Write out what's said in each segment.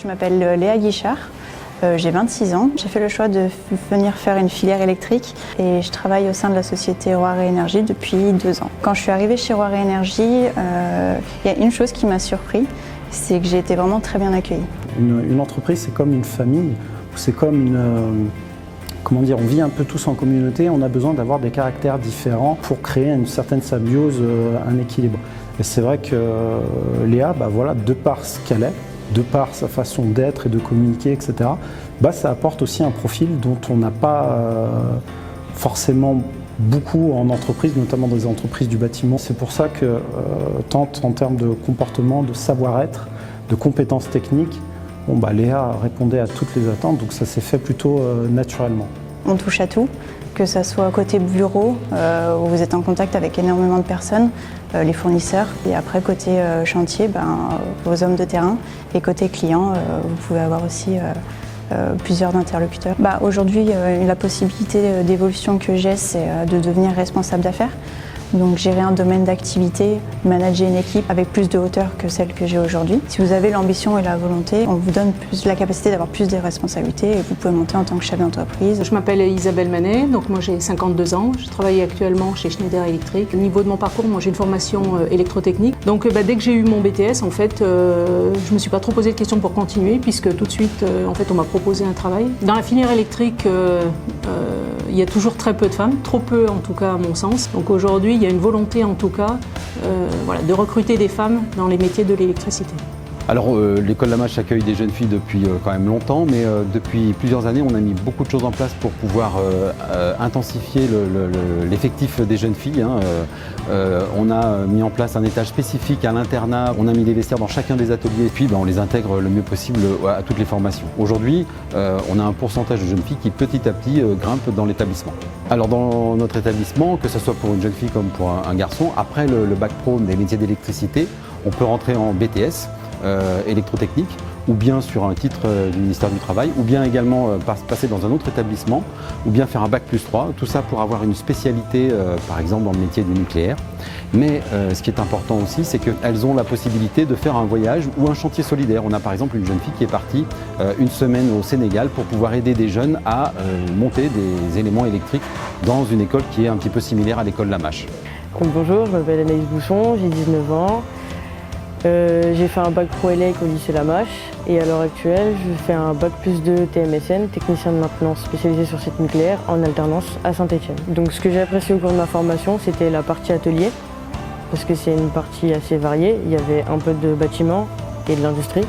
Je m'appelle Léa Guichard, j'ai 26 ans. J'ai fait le choix de venir faire une filière électrique et je travaille au sein de la société Roire Énergie depuis 2 ans. Quand je suis arrivée chez Roire Énergie, il y a une chose qui m'a surpris, c'est que j'ai été vraiment très bien accueillie. Une entreprise, c'est comme une famille, c'est comme on vit un peu tous en communauté, on a besoin d'avoir des caractères différents pour créer une certaine symbiose, un équilibre. Et c'est vrai que Léa, de par ce qu'elle est, de par sa façon d'être et de communiquer, etc., ça apporte aussi un profil dont on n'a pas forcément beaucoup en entreprise, notamment dans les entreprises du bâtiment. C'est pour ça que, tant en termes de comportement, de savoir-être, de compétences techniques, Léa répondait à toutes les attentes, donc ça s'est fait plutôt naturellement. On touche à tout, que ce soit côté bureau, où vous êtes en contact avec énormément de personnes, les fournisseurs, et après côté chantier, vos hommes de terrain, et côté client, vous pouvez avoir aussi plusieurs interlocuteurs. Aujourd'hui, la possibilité d'évolution que j'ai, c'est de devenir responsable d'affaires. Donc gérer un domaine d'activité, manager une équipe avec plus de hauteur que celle que j'ai aujourd'hui. Si vous avez l'ambition et la volonté, on vous donne la capacité d'avoir plus de responsabilités et vous pouvez monter en tant que chef d'entreprise. Je m'appelle Isabelle Manet, donc moi j'ai 52 ans, je travaille actuellement chez Schneider Electric. Au niveau de mon parcours, moi j'ai une formation électrotechnique. Donc dès que j'ai eu mon BTS, en fait, je me suis pas trop posé de questions pour continuer puisque tout de suite, on m'a proposé un travail. Dans la filière électrique, il y a toujours très peu de femmes, trop peu en tout cas à mon sens. Donc aujourd'hui, il y a une volonté en tout cas de recruter des femmes dans les métiers de l'électricité. Alors l'école Lamache accueille des jeunes filles depuis quand même longtemps, mais depuis plusieurs années on a mis beaucoup de choses en place pour pouvoir intensifier l'effectif des jeunes filles. On a mis en place un étage spécifique à l'internat, on a mis des vestiaires dans chacun des ateliers et puis on les intègre le mieux possible à toutes les formations. Aujourd'hui on a un pourcentage de jeunes filles qui petit à petit grimpe dans l'établissement. Alors dans notre établissement, que ce soit pour une jeune fille comme pour un garçon, après le bac pro des métiers d'électricité, on peut rentrer en BTS, électrotechnique, ou bien sur un titre du ministère du Travail, ou bien également passer dans un autre établissement, ou bien faire un bac plus 3, tout ça pour avoir une spécialité, par exemple dans le métier du nucléaire. Mais ce qui est important aussi, c'est qu'elles ont la possibilité de faire un voyage ou un chantier solidaire. On a par exemple une jeune fille qui est partie une semaine au Sénégal pour pouvoir aider des jeunes à monter des éléments électriques dans une école qui est un petit peu similaire à l'école Lamache. Bonjour, je m'appelle Anaïs Bousson, j'ai 19 ans. J'ai fait un bac pro élec au lycée Lamache et à l'heure actuelle je fais un bac plus 2 TMSN, technicien de maintenance spécialisé sur site nucléaire en alternance à Saint-Étienne. Donc ce que j'ai apprécié au cours de ma formation, c'était la partie atelier parce que c'est une partie assez variée. Il y avait un peu de bâtiment et de l'industrie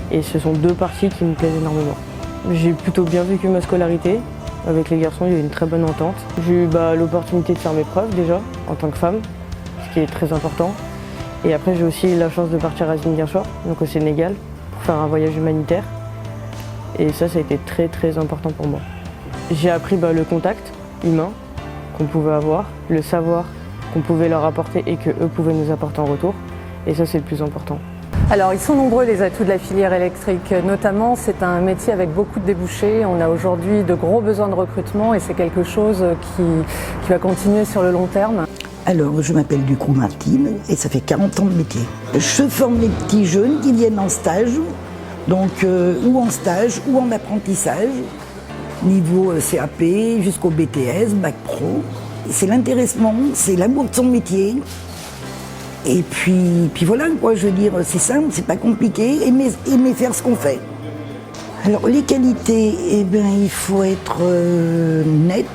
et ce sont deux parties qui me plaisent énormément. J'ai plutôt bien vécu ma scolarité. Avec les garçons, il y a eu une très bonne entente. J'ai eu l'opportunité de faire mes preuves déjà en tant que femme, ce qui est très important. Et après, j'ai aussi eu la chance de partir à Ziguinchor, donc au Sénégal, pour faire un voyage humanitaire. Et ça a été très très important pour moi. J'ai appris le contact humain qu'on pouvait avoir, le savoir qu'on pouvait leur apporter et qu'eux pouvaient nous apporter en retour. Et ça, c'est le plus important. Alors, ils sont nombreux les atouts de la filière électrique. Notamment, c'est un métier avec beaucoup de débouchés. On a aujourd'hui de gros besoins de recrutement et c'est quelque chose qui va continuer sur le long terme. Alors, je m'appelle Ducrot Martine et ça fait 40 ans de métier. Je forme les petits jeunes qui viennent en stage, donc ou en stage ou en apprentissage, niveau CAP jusqu'au BTS, bac pro. C'est l'intéressement, c'est l'amour de son métier. Et puis voilà, quoi, je veux dire, c'est simple, c'est pas compliqué, aimer faire ce qu'on fait. Alors, les qualités, il faut être net,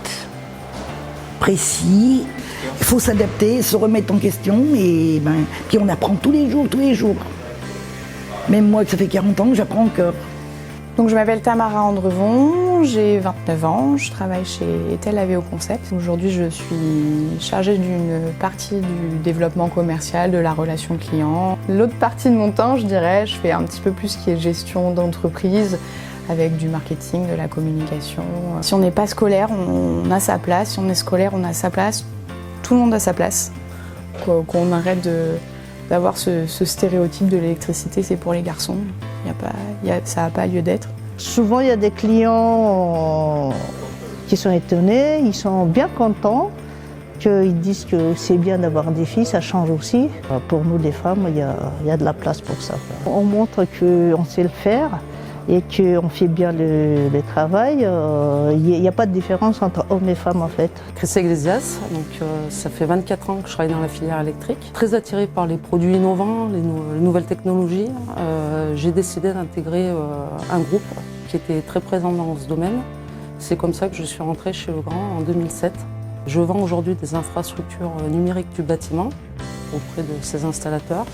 précis. Il faut s'adapter, se remettre en question et puis on apprend tous les jours. Même moi, que ça fait 40 ans, j'apprends encore. Donc je m'appelle Tamara Andrevon, j'ai 29 ans, je travaille chez Tel Aveo Concept. Aujourd'hui, je suis chargée d'une partie du développement commercial, de la relation client. L'autre partie de mon temps, je dirais, je fais un petit peu plus ce qui est gestion d'entreprise, avec du marketing, de la communication. Si on n'est pas scolaire, on a sa place. Si on est scolaire, on a sa place. Tout le monde a sa place. Qu'on arrête d'avoir ce stéréotype de l'électricité, c'est pour les garçons. Ça n'a pas lieu d'être. Souvent, il y a des clients qui sont étonnés, ils sont bien contents qu'ils disent que c'est bien d'avoir des filles, ça change aussi. Pour nous, les femmes, il y a de la place pour ça. On montre qu'on sait le faire et qu'on fait bien le travail. Il n'y a pas de différence entre hommes et femmes en fait. Chrissy Iglesias, ça fait 24 ans que je travaille dans la filière électrique. Très attirée par les produits innovants, les nouvelles technologies, j'ai décidé d'intégrer un groupe qui était très présent dans ce domaine. C'est comme ça que je suis rentrée chez Legrand en 2007. Je vends aujourd'hui des infrastructures numériques du bâtiment auprès de ces installateurs.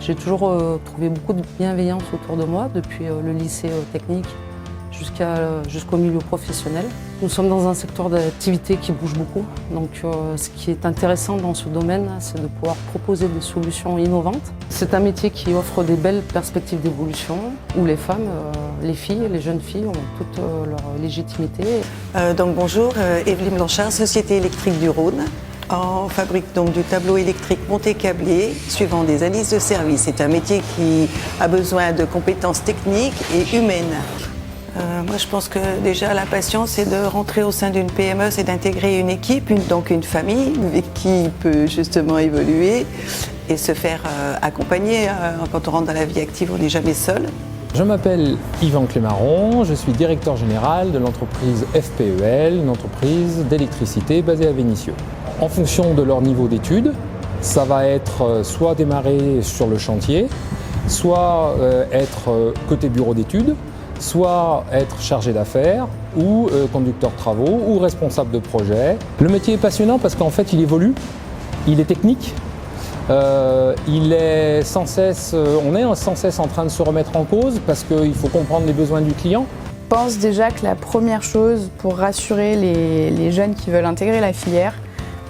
J'ai toujours trouvé beaucoup de bienveillance autour de moi, depuis le lycée technique jusqu'au milieu professionnel. Nous sommes dans un secteur d'activité qui bouge beaucoup, donc ce qui est intéressant dans ce domaine, c'est de pouvoir proposer des solutions innovantes. C'est un métier qui offre des belles perspectives d'évolution, où les femmes, les filles, les jeunes filles ont toute leur légitimité. Bonjour, Evelyne Blanchard, Société électrique du Rhône. On fabrique donc du tableau électrique monté câblé suivant des analyses de service. C'est un métier qui a besoin de compétences techniques et humaines. Moi je pense que déjà la passion c'est de rentrer au sein d'une PME, c'est d'intégrer une équipe, donc une famille qui peut justement évoluer et se faire accompagner. Quand on rentre dans la vie active, on n'est jamais seul. Je m'appelle Yvan Clémaron, je suis directeur général de l'entreprise FPEL, une entreprise d'électricité basée à Vénissieux. En fonction de leur niveau d'études, ça va être soit démarrer sur le chantier, soit être côté bureau d'études, soit être chargé d'affaires ou conducteur de travaux ou responsable de projet. Le métier est passionnant parce qu'en fait il évolue, il est technique, il est sans cesse, on est sans cesse en train de se remettre en cause parce qu'il faut comprendre les besoins du client. Je pense déjà que la première chose pour rassurer les jeunes qui veulent intégrer la filière,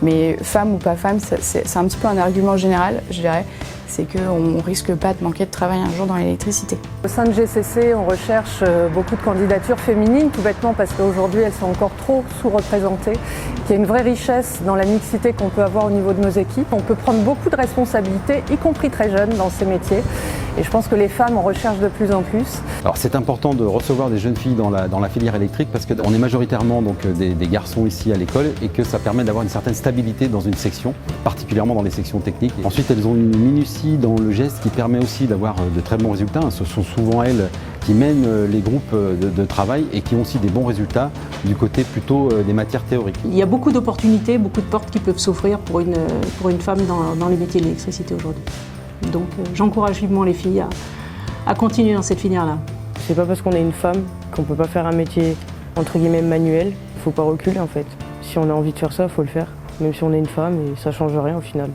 mais femmes ou pas femmes, c'est un petit peu un argument général, je dirais, c'est qu'on ne risque pas de manquer de travail un jour dans l'électricité. Au sein de GCC, on recherche beaucoup de candidatures féminines, tout bêtement parce qu'aujourd'hui elles sont encore trop sous-représentées. Il y a une vraie richesse dans la mixité qu'on peut avoir au niveau de nos équipes. On peut prendre beaucoup de responsabilités, y compris très jeunes, dans ces métiers. Et je pense que les femmes en recherchent de plus en plus. Alors c'est important de recevoir des jeunes filles dans la filière électrique parce qu'on est majoritairement donc, des garçons ici à l'école et que ça permet d'avoir une certaine stabilité dans une section, particulièrement dans les sections techniques. Ensuite elles ont une minutie dans le geste qui permet aussi d'avoir de très bons résultats. Ce sont souvent elles qui mènent les groupes de travail et qui ont aussi des bons résultats du côté plutôt des matières théoriques. Il y a beaucoup d'opportunités, beaucoup de portes qui peuvent s'offrir pour une femme dans les métiers de l'électricité aujourd'hui. Donc j'encourage vivement les filles à continuer dans cette filière-là. C'est pas parce qu'on est une femme qu'on peut pas faire un métier entre guillemets manuel. Il faut pas reculer en fait. Si on a envie de faire ça, il faut le faire. Même si on est une femme et ça change rien au final.